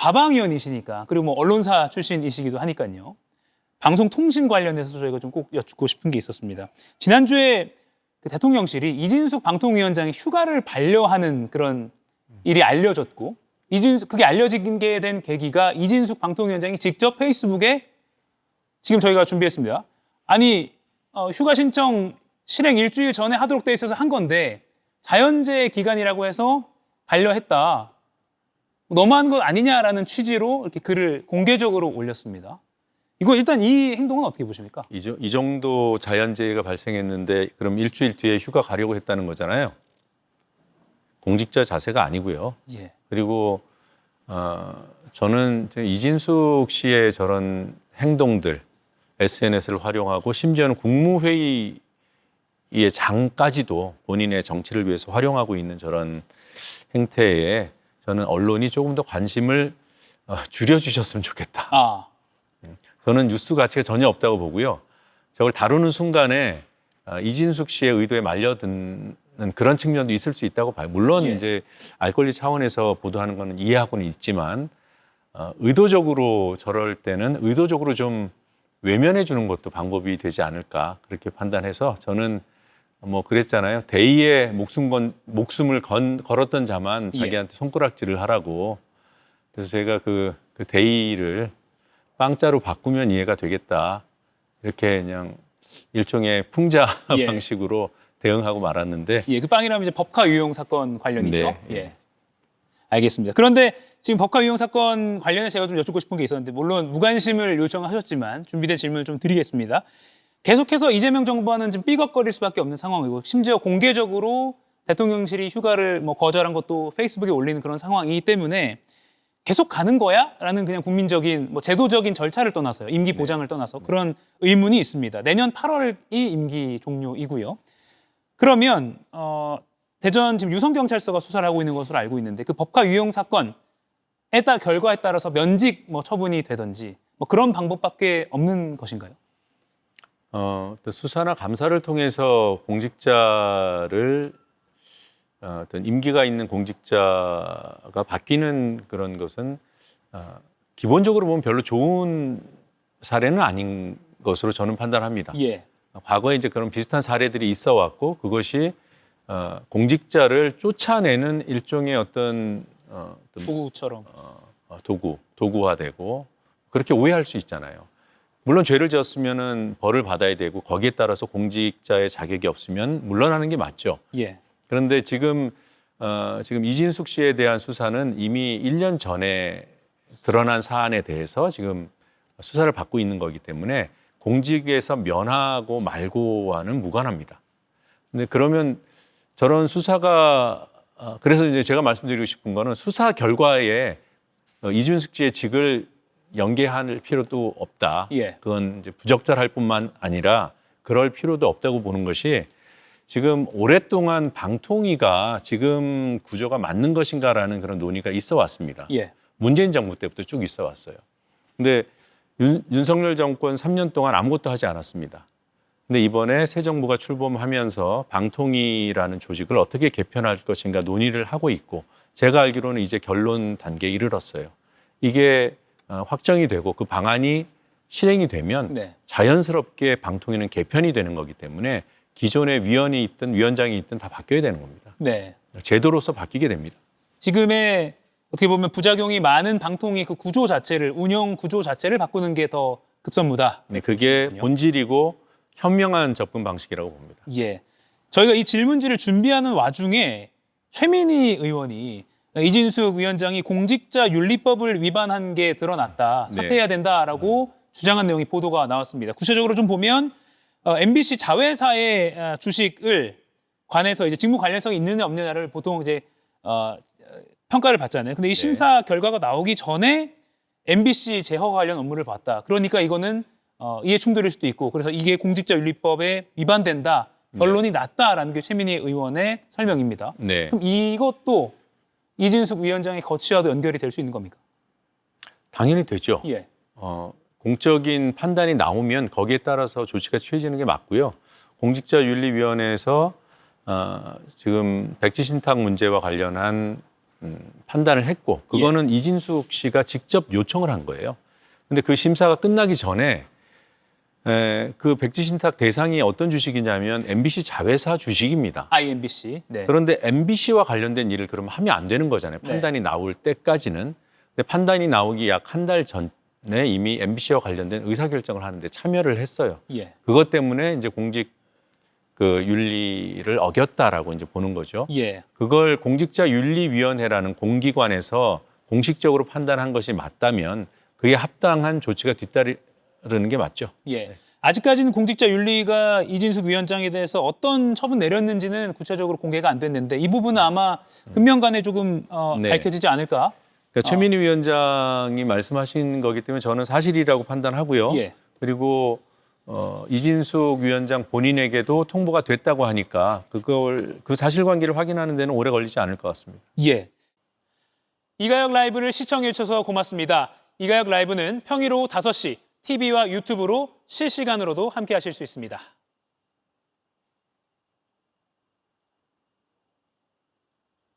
과방위원이시니까 그리고 뭐 언론사 출신이시기도 하니까요. 방송통신 관련해서 저희가 좀 꼭 여쭙고 싶은 게 있었습니다. 지난주에 그 대통령실이 이진숙 방통위원장이 휴가를 반려하는 그런 일이 알려졌고 그게 알려진 게 된 계기가 이진숙 방통위원장이 직접 페이스북에 지금 저희가 준비했습니다. 아니 휴가 신청 실행 일주일 전에 하도록 돼 있어서 한 건데 자연재해 기간이라고 해서 반려했다. 너무한 것 아니냐라는 취지로 이렇게 글을 공개적으로 올렸습니다. 이거 일단 이 행동은 어떻게 보십니까? 이 정도 자연재해가 발생했는데 그럼 일주일 뒤에 휴가 가려고 했다는 거잖아요. 공직자 자세가 아니고요. 예. 그리고 저는 이진숙 씨의 저런 행동들, SNS를 활용하고 심지어는 국무회의의 장까지도 본인의 정치를 위해서 활용하고 있는 저런 행태에 저는 언론이 조금 더 관심을 줄여주셨으면 좋겠다. 저는 뉴스 가치가 전혀 없다고 보고요. 저걸 다루는 순간에 이진숙 씨의 의도에 말려드는 그런 측면도 있을 수 있다고 봐요. 물론 예. 이제 알 권리 차원에서 보도하는 거는 이해하고는 있지만 의도적으로 저럴 때는 의도적으로 좀 외면해 주는 것도 방법이 되지 않을까 그렇게 판단해서 저는 뭐 그랬잖아요. 대의에 목숨을 걸었던 자만 자기한테 손가락질을 하라고. 그래서 제가 그 대의를 빵자로 바꾸면 이해가 되겠다. 이렇게 그냥 일종의 풍자 예. 방식으로 대응하고 말았는데. 예, 그 빵이라면 이제 법카 유용 사건 관련이죠. 네. 예. 알겠습니다. 그런데 지금 법카 유용 사건 관련해서 제가 좀 여쭙고 싶은 게 있었는데 물론 무관심을 요청하셨지만 준비된 질문을 좀 드리겠습니다. 계속해서 이재명 정부와는 좀 삐걱거릴 수밖에 없는 상황이고 심지어 공개적으로 대통령실이 휴가를 뭐 거절한 것도 페이스북에 올리는 그런 상황이기 때문에 계속 가는 거야? 라는 그냥 국민적인 뭐 제도적인 절차를 떠나서요. 임기 보장을 떠나서 그런 의문이 있습니다. 내년 8월이 임기 종료이고요. 그러면 대전 지금 유성경찰서가 수사를 하고 있는 것으로 알고 있는데 그 법카 유용 사건에 따라 결과에 따라서 면직 뭐 처분이 되든지 뭐 그런 방법밖에 없는 것인가요? 또 수사나 감사를 통해서 공직자를 어떤 임기가 있는 공직자가 바뀌는 그런 것은 기본적으로 보면 별로 좋은 사례는 아닌 것으로 저는 판단합니다. 예. 과거에 이제 그런 비슷한 사례들이 있어 왔고 그것이 공직자를 쫓아내는 일종의 어떤 도구처럼. 도구화되고 그렇게 오해할 수 있잖아요. 물론 죄를 지었으면은 벌을 받아야 되고 거기에 따라서 공직자의 자격이 없으면 물러나는 게 맞죠. 예. 그런데 지금 이진숙 씨에 대한 수사는 이미 1년 전에 드러난 사안에 대해서 지금 수사를 받고 있는 거기 때문에 공직에서 면하고 말고와는 무관합니다. 근데 그러면 저런 수사가 그래서 이제 제가 말씀드리고 싶은 거는 수사 결과에 이진숙 씨의 직을 연계할 필요도 없다. 예. 그건 이제 부적절할 뿐만 아니라 그럴 필요도 없다고 보는 것이 지금 오랫동안 방통위가 지금 구조가 맞는 것인가라는 그런 논의가 있어 왔습니다. 예. 문재인 정부 때부터 쭉 있어 왔어요. 근데 윤석열 정권 3년 동안 아무것도 하지 않았습니다. 근데 이번에 새 정부가 출범하면서 방통위라는 조직을 어떻게 개편할 것인가 논의를 하고 있고 제가 알기로는 이제 결론 단계에 이르렀어요. 이게 확정이 되고 그 방안이 실행이 되면 네. 자연스럽게 방통위는 개편이 되는 거기 때문에 기존의 위원이 있든 위원장이 있든 다 바뀌어야 되는 겁니다. 네. 제도로서 바뀌게 됩니다. 지금의 어떻게 보면 부작용이 많은 방통위 그 구조 자체를 운영 구조 자체를 바꾸는 게 더 급선무다. 네, 그게 본질이고 현명한 접근 방식이라고 봅니다. 예. 저희가 이 질문지를 준비하는 와중에 최민희 의원이 이진숙 위원장이 공직자윤리법을 위반한 게 드러났다. 사퇴해야 된다라고 주장한 내용이 보도가 나왔습니다. 구체적으로 좀 보면 MBC 자회사의 주식을 관해서 이제 직무 관련성이 있느냐 없느냐를 보통 이제 평가를 받잖아요. 근데 이 심사 결과가 나오기 전에 MBC 제허 관련 업무를 봤다. 그러니까 이거는 이해 충돌일 수도 있고 그래서 이게 공직자윤리법에 위반된다. 결론이 났다라는 게 최민희 의원의 설명입니다. 네. 그럼 이것도 이진숙 위원장의 거취와도 연결이 될 수 있는 겁니까? 당연히 되죠. 예. 공적인 판단이 나오면 거기에 따라서 조치가 취해지는 게 맞고요. 공직자윤리위원회에서 지금 백지신탁 문제와 관련한 판단을 했고 그거는 이진숙 씨가 직접 요청을 한 거예요. 근데 그 심사가 끝나기 전에 그 백지 신탁 대상이 어떤 주식이냐면 MBC 자회사 주식입니다. IMBC. 네. 그런데 MBC와 관련된 일을 그러면 하면 안 되는 거잖아요. 판단이 나올 때까지는. 근데 판단이 나오기 약 한 달 전에 이미 MBC와 관련된 의사결정을 하는데 참여를 했어요. 예. 그것 때문에 이제 공직 그 윤리를 어겼다라고 이제 보는 거죠. 예. 그걸 공직자윤리위원회라는 공기관에서 공식적으로 판단한 것이 맞다면 그에 합당한 조치가 뒤따르는 게 맞죠. 예. 아직까지는 공직자윤리가 이진숙 위원장에 대해서 어떤 처분 내렸는지는 구체적으로 공개가 안 됐는데 이 부분은 아마 금년간에 조금 네. 밝혀지지 않을까? 그러니까 최민희 위원장이 말씀하신 거기 때문에 저는 사실이라고 판단하고요. 예. 그리고 이진숙 위원장 본인에게도 통보가 됐다고 하니까 그 사실관계를 확인하는 데는 오래 걸리지 않을 것 같습니다. 예. 이가혁 라이브를 시청해 주셔서 고맙습니다. 이가혁 라이브는 평일 오후 5시 TV와 유튜브로 실시간으로도 함께 하실 수 있습니다.